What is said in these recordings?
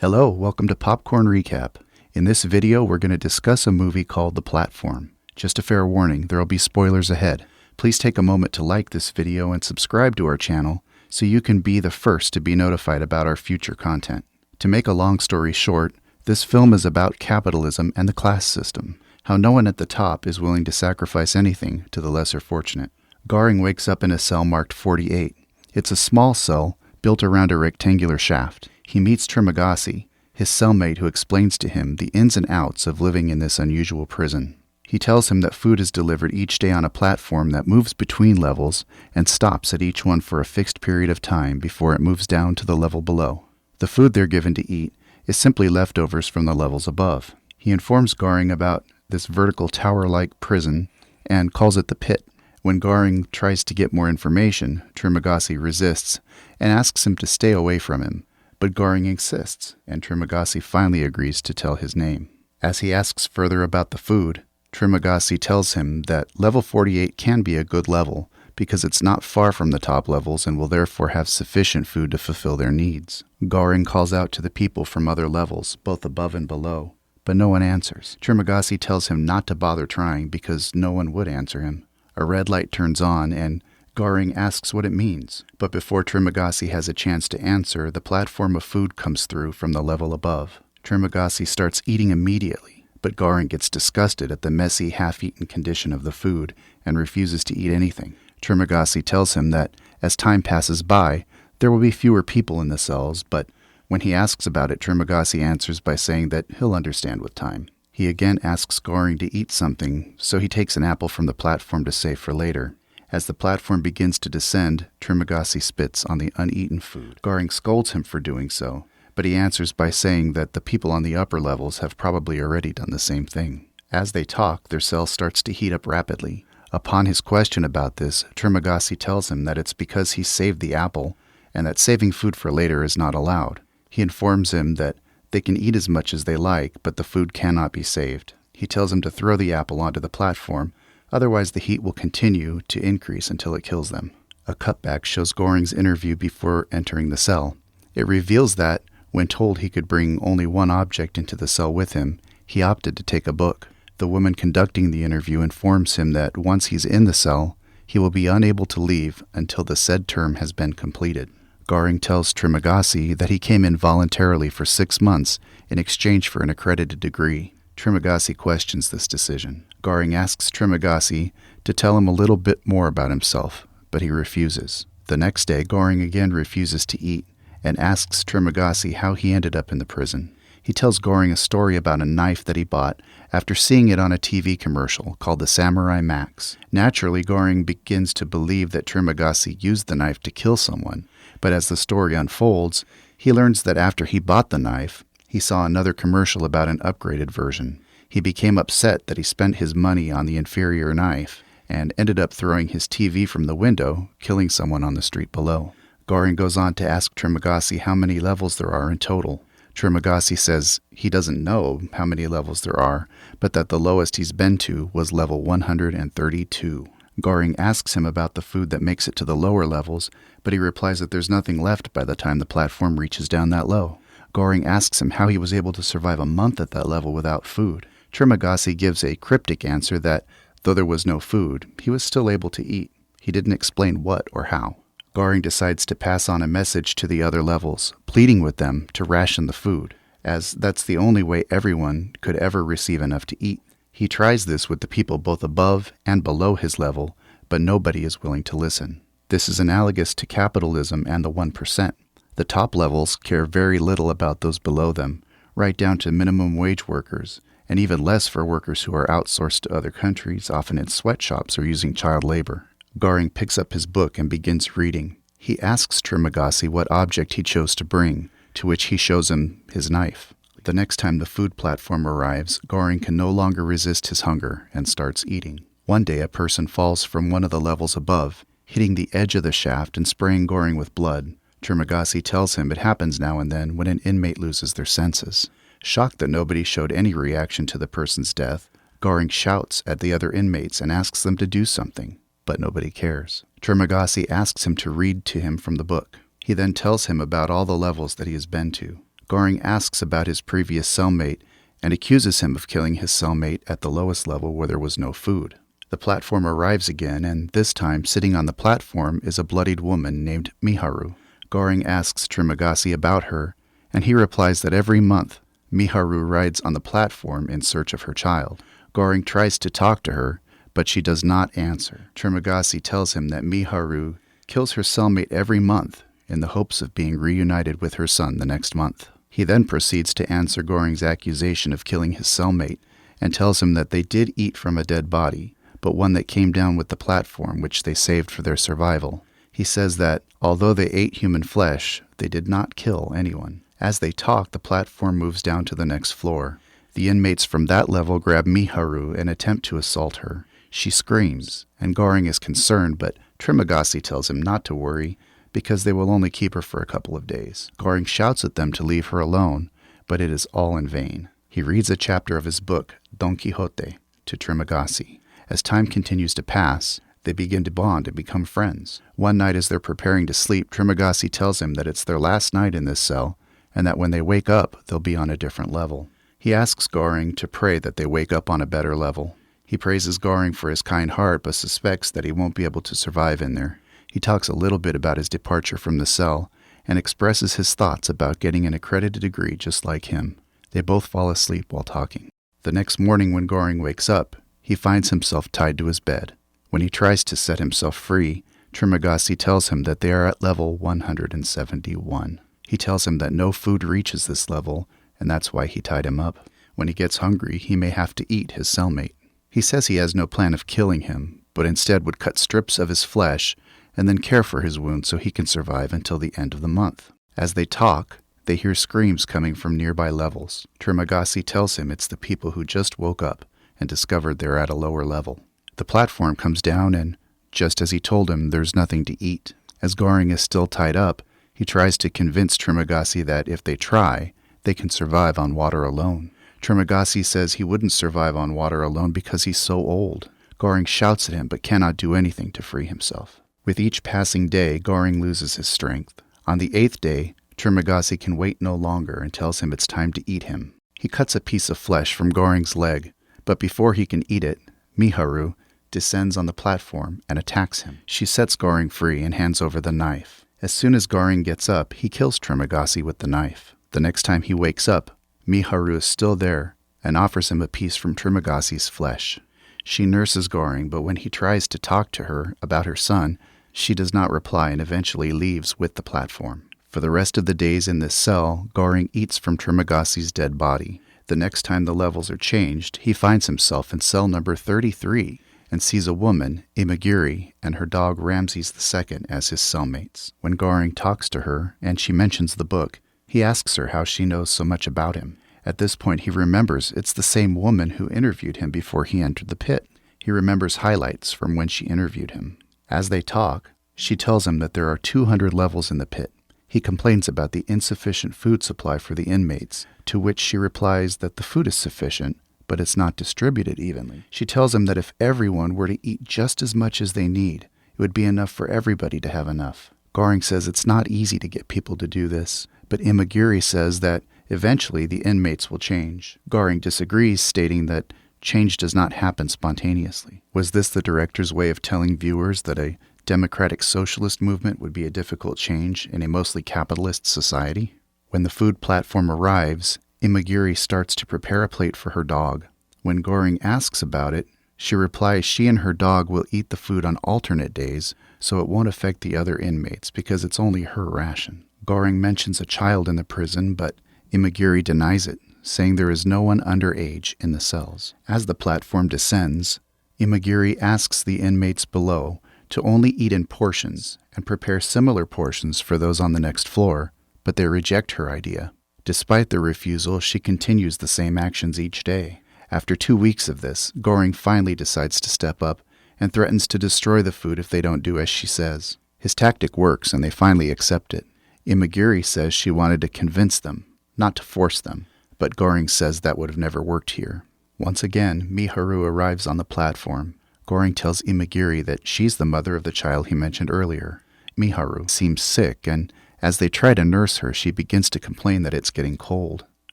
Hello, welcome to Popcorn Recap. In this video, we're going to discuss a movie called The Platform. Just a fair warning, there will be spoilers ahead. Please take a moment to like this video and subscribe to our channel so you can be the first to be notified about our future content. To make a long story short, this film is about capitalism and the class system, how no one at the top is willing to sacrifice anything to the lesser fortunate. Goring wakes up in a cell marked 48. It's a small cell built around a rectangular shaft. He meets Trimagasi, his cellmate, who explains to him the ins and outs of living in this unusual prison. He tells him that food is delivered each day on a platform that moves between levels and stops at each one for a fixed period of time before it moves down to the level below. The food they're given to eat is simply leftovers from the levels above. He informs Goring about this vertical tower-like prison and calls it the pit. When Goring tries to get more information, Trimagasi resists and asks him to stay away from him. But Goring insists, and Trimagasi finally agrees to tell his name. As he asks further about the food, Trimagasi tells him that level 48 can be a good level because it's not far from the top levels and will therefore have sufficient food to fulfill their needs. Goring calls out to the people from other levels, both above and below, but no one answers. Trimagasi tells him not to bother trying because no one would answer him. A red light turns on and Goring asks what it means, but before Trimagasi has a chance to answer, the platform of food comes through from the level above. Trimagasi starts eating immediately, but Goring gets disgusted at the messy, half-eaten condition of the food and refuses to eat anything. Trimagasi tells him that as time passes by, there will be fewer people in the cells, but when he asks about it, Trimagasi answers by saying that he'll understand with time. He again asks Goring to eat something, so he takes an apple from the platform to save for later. As the platform begins to descend, Trimagasi spits on the uneaten food. Goring scolds him for doing so, but he answers by saying that the people on the upper levels have probably already done the same thing. As they talk, their cell starts to heat up rapidly. Upon his question about this, Trimagasi tells him that it's because he saved the apple, and that saving food for later is not allowed. He informs him that they can eat as much as they like, but the food cannot be saved. He tells him to throw the apple onto the platform, otherwise the heat will continue to increase until it kills them. A cutback shows Goring's interview before entering the cell. It reveals that, when told he could bring only one object into the cell with him, he opted to take a book. The woman conducting the interview informs him that once he's in the cell, he will be unable to leave until the said term has been completed. Goring tells Trimagasi that he came in voluntarily for 6 months in exchange for an accredited degree. Trimagasi questions this decision. Goring asks Trimagasi to tell him a little bit more about himself, but he refuses. The next day, Goring again refuses to eat and asks Trimagasi how he ended up in the prison. He tells Goring a story about a knife that he bought after seeing it on a TV commercial called the Samurai Max. Naturally, Goring begins to believe that Trimagasi used the knife to kill someone, but as the story unfolds, he learns that after he bought the knife, he saw another commercial about an upgraded version. He became upset that he spent his money on the inferior knife and ended up throwing his TV from the window, killing someone on the street below. Goring goes on to ask Trimagasi how many levels there are in total. Trimagasi says he doesn't know how many levels there are, but that the lowest he's been to was level 132. Goring asks him about the food that makes it to the lower levels, but he replies that there's nothing left by the time the platform reaches down that low. Goring asks him how he was able to survive a month at that level without food. Trimagasi gives a cryptic answer that, though there was no food, he was still able to eat. He didn't explain what or how. Goring decides to pass on a message to the other levels, pleading with them to ration the food, as that's the only way everyone could ever receive enough to eat. He tries this with the people both above and below his level, but nobody is willing to listen. This is analogous to capitalism and the 1%. The top levels care very little about those below them, right down to minimum wage workers, and even less for workers who are outsourced to other countries, often in sweatshops or using child labor. Goring picks up his book and begins reading. He asks Trimagasi what object he chose to bring, to which he shows him his knife. The next time the food platform arrives, Goring can no longer resist his hunger and starts eating. One day a person falls from one of the levels above, hitting the edge of the shaft and spraying Goring with blood. Trimagasi tells him it happens now and then when an inmate loses their senses. Shocked that nobody showed any reaction to the person's death, Goring shouts at the other inmates and asks them to do something, but nobody cares. Trimagasi asks him to read to him from the book. He then tells him about all the levels that he has been to. Goring asks about his previous cellmate and accuses him of killing his cellmate at the lowest level where there was no food. The platform arrives again, and this time sitting on the platform is a bloodied woman named Miharu. Goring asks Trimagasi about her, and he replies that every month Miharu rides on the platform in search of her child. Goring tries to talk to her, but she does not answer. Trimagasi tells him that Miharu kills her cellmate every month in the hopes of being reunited with her son the next month. He then proceeds to answer Goring's accusation of killing his cellmate and tells him that they did eat from a dead body, but one that came down with the platform which they saved for their survival. He says that, although they ate human flesh, they did not kill anyone. As they talk, the platform moves down to the next floor. The inmates from that level grab Miharu and attempt to assault her. She screams, and Goring is concerned, but Trimagasi tells him not to worry because they will only keep her for a couple of days. Goring shouts at them to leave her alone, but it is all in vain. He reads a chapter of his book, Don Quixote, to Trimagasi. As time continues to pass, they begin to bond and become friends. One night as they're preparing to sleep, Trimagasi tells him that it's their last night in this cell, and that when they wake up, they'll be on a different level. He asks Goring to pray that they wake up on a better level. He praises Goring for his kind heart, but suspects that he won't be able to survive in there. He talks a little bit about his departure from the cell, and expresses his thoughts about getting an accredited degree just like him. They both fall asleep while talking. The next morning when Goring wakes up, he finds himself tied to his bed. When he tries to set himself free, Trimagasi tells him that they are at level 171. He tells him that no food reaches this level, and that's why he tied him up. When he gets hungry, he may have to eat his cellmate. He says he has no plan of killing him, but instead would cut strips of his flesh and then care for his wound so he can survive until the end of the month. As they talk, they hear screams coming from nearby levels. Trimagasi tells him it's the people who just woke up and discovered they're at a lower level. The platform comes down and, just as he told him, there's nothing to eat. As Goring is still tied up, he tries to convince Trimagasi that if they try, they can survive on water alone. Trimagasi says he wouldn't survive on water alone because he's so old. Goring shouts at him but cannot do anything to free himself. With each passing day, Goring loses his strength. On the 8th day, Trimagasi can wait no longer and tells him it's time to eat him. He cuts a piece of flesh from Goring's leg, but before he can eat it, Miharu descends on the platform and attacks him. She sets Goring free and hands over the knife. As soon as Goring gets up, he kills Trimagasi with the knife. The next time he wakes up, Miharu is still there and offers him a piece from Trimagasi's flesh. She nurses Goring, but when he tries to talk to her about her son, she does not reply and eventually leaves with the platform. For the rest of the days in this cell, Goring eats from Trimagasi's dead body. The next time the levels are changed, he finds himself in cell number 33 and sees a woman, Imagiri, and her dog Ramses II as his cellmates. When Goring talks to her and she mentions the book, he asks her how she knows so much about him. At this point, he remembers it's the same woman who interviewed him before he entered the pit. He remembers highlights from when she interviewed him. As they talk, she tells him that there are 200 levels in the pit. He complains about the insufficient food supply for the inmates, to which she replies that the food is sufficient, but it's not distributed evenly. She tells him that if everyone were to eat just as much as they need, it would be enough for everybody to have enough. Goring says it's not easy to get people to do this, but Imagiri says that eventually the inmates will change. Goring disagrees, stating that change does not happen spontaneously. Was this the director's way of telling viewers that a democratic socialist movement would be a difficult change in a mostly capitalist society? When the food platform arrives, Imagiri starts to prepare a plate for her dog. When Goring asks about it, she replies she and her dog will eat the food on alternate days, so it won't affect the other inmates because it's only her ration. Goring mentions a child in the prison, but Imagiri denies it, saying there is no one underage in the cells. As the platform descends, Imagiri asks the inmates below to only eat in portions and prepare similar portions for those on the next floor, but they reject her idea. Despite their refusal, she continues the same actions each day. After 2 weeks of this, Goring finally decides to step up and threatens to destroy the food if they don't do as she says. His tactic works and they finally accept it. Imagiri says she wanted to convince them, not to force them, but Goring says that would have never worked here. Once again, Miharu arrives on the platform. Goring tells Imagiri that she's the mother of the child he mentioned earlier. Miharu seems sick and As they try to nurse her, she begins to complain that it's getting cold.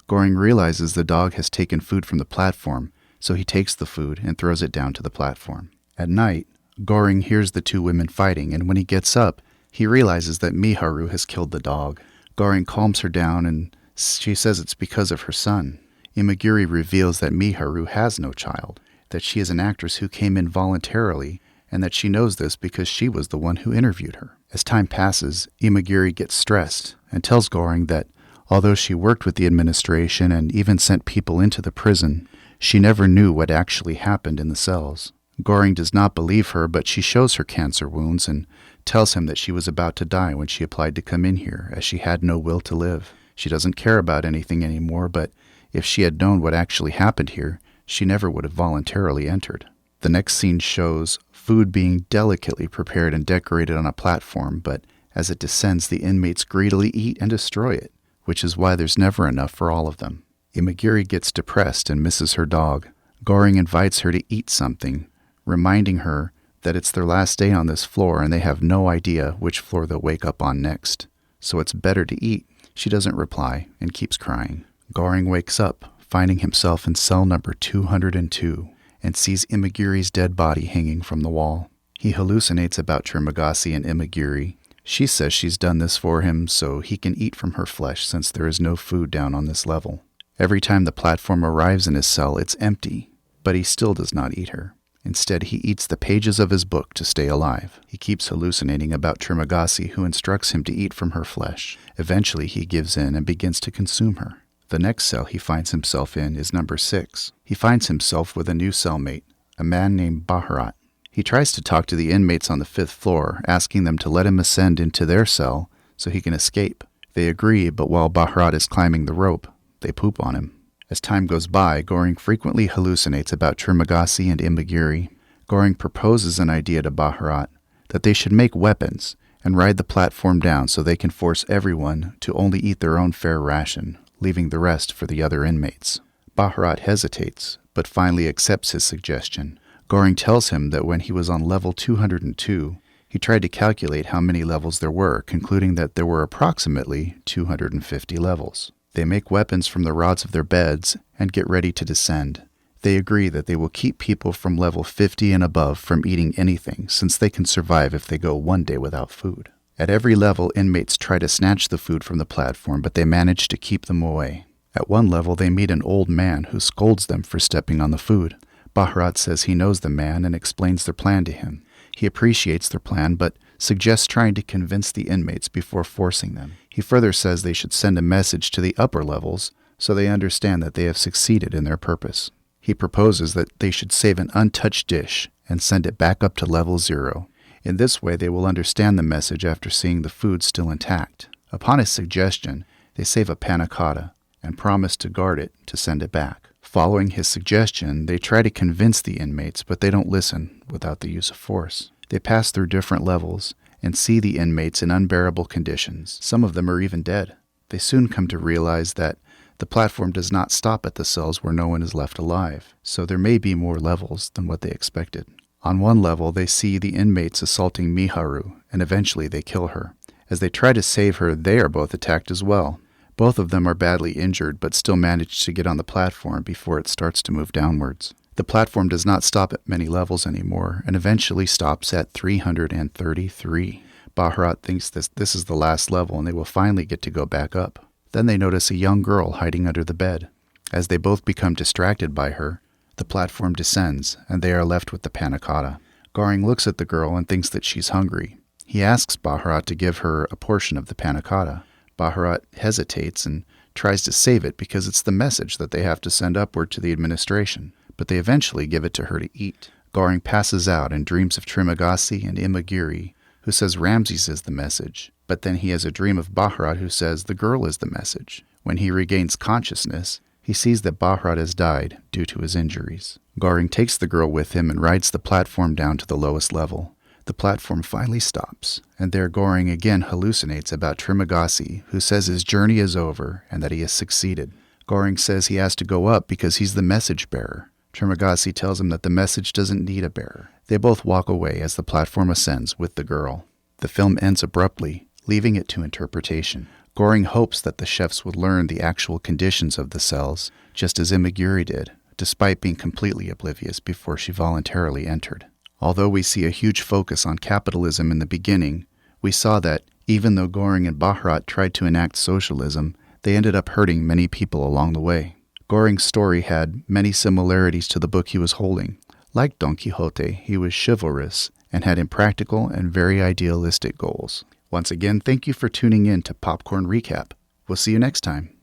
Goring realizes the dog has taken food from the platform, so he takes the food and throws it down to the platform. At night, Goring hears the two women fighting, and when he gets up, he realizes that Miharu has killed the dog. Goring calms her down, and she says it's because of her son. Imagiri reveals that Miharu has no child, that she is an actress who came in voluntarily, and that she knows this because she was the one who interviewed her. As time passes, Imagiri gets stressed and tells Goring that although she worked with the administration and even sent people into the prison, she never knew what actually happened in the cells. Goring does not believe her, but she shows her cancer wounds and tells him that she was about to die when she applied to come in here, as she had no will to live. She doesn't care about anything anymore, but if she had known what actually happened here, she never would have voluntarily entered. The next scene shows food being delicately prepared and decorated on a platform, but as it descends, the inmates greedily eat and destroy it, which is why there's never enough for all of them. Imagiri gets depressed and misses her dog. Goring invites her to eat something, reminding her that it's their last day on this floor and they have no idea which floor they'll wake up on next. So it's better to eat. She doesn't reply and keeps crying. Goring wakes up, finding himself in cell number 202, and sees Imagiri's dead body hanging from the wall. He hallucinates about Trimagasi and Imagiri. She says she's done this for him so he can eat from her flesh since there is no food down on this level. Every time the platform arrives in his cell, it's empty, but he still does not eat her. Instead, he eats the pages of his book to stay alive. He keeps hallucinating about Trimagasi, who instructs him to eat from her flesh. Eventually, he gives in and begins to consume her. The next cell he finds himself in is number 6. He finds himself with a new cellmate, a man named Bharat. He tries to talk to the inmates on the 5th floor, asking them to let him ascend into their cell so he can escape. They agree, but while Bharat is climbing the rope, they poop on him. As time goes by, Goring frequently hallucinates about Trimagasi and Imagiri. Goring proposes an idea to Bharat that they should make weapons and ride the platform down so they can force everyone to only eat their own fair ration, leaving the rest for the other inmates. Bharat hesitates, but finally accepts his suggestion. Goring tells him that when he was on level 202, he tried to calculate how many levels there were, concluding that there were approximately 250 levels. They make weapons from the rods of their beds and get ready to descend. They agree that they will keep people from level 50 and above from eating anything, since they can survive if they go one day without food. At every level, inmates try to snatch the food from the platform, but they manage to keep them away. At one level, they meet an old man who scolds them for stepping on the food. Bharat says he knows the man and explains their plan to him. He appreciates their plan, but suggests trying to convince the inmates before forcing them. He further says they should send a message to the upper levels so they understand that they have succeeded in their purpose. He proposes that they should save an untouched dish and send it back up to level 0. In this way, they will understand the message after seeing the food still intact. Upon his suggestion, they save a panna cotta and promise to guard it to send it back. Following his suggestion, they try to convince the inmates, but they don't listen without the use of force. They pass through different levels and see the inmates in unbearable conditions. Some of them are even dead. They soon come to realize that the platform does not stop at the cells where no one is left alive, so there may be more levels than what they expected. On one level, they see the inmates assaulting Miharu, and eventually they kill her. As they try to save her, they are both attacked as well. Both of them are badly injured, but still manage to get on the platform before it starts to move downwards. The platform does not stop at many levels anymore, and eventually stops at 333. Bharat thinks this is the last level, and they will finally get to go back up. Then they notice a young girl hiding under the bed. As they both become distracted by her, the platform descends, and they are left with the panna cotta. Goring looks at the girl and thinks that she's hungry. He asks Bharat to give her a portion of the panna cotta. Bharat hesitates and tries to save it because it's the message that they have to send upward to the administration, but they eventually give it to her to eat. Goring passes out and dreams of Trimagasi and Imagiri, who says Ramses is the message, but then he has a dream of Bharat who says the girl is the message. When he regains consciousness, he sees that Bharat has died due to his injuries. Goring takes the girl with him and rides the platform down to the lowest level. The platform finally stops, and there Goring again hallucinates about Trimagasi, who says his journey is over and that he has succeeded. Goring says he has to go up because he's the message bearer. Trimagasi tells him that the message doesn't need a bearer. They both walk away as the platform ascends with the girl. The film ends abruptly, leaving it to interpretation. Goring hopes that the chefs would learn the actual conditions of the cells, just as Imaguri did, despite being completely oblivious before she voluntarily entered. Although we see a huge focus on capitalism in the beginning, we saw that, even though Goring and Bahrat tried to enact socialism, they ended up hurting many people along the way. Goring's story had many similarities to the book he was holding. Like Don Quixote, he was chivalrous and had impractical and very idealistic goals. Once again, thank you for tuning in to Popcorn Recap. We'll see you next time.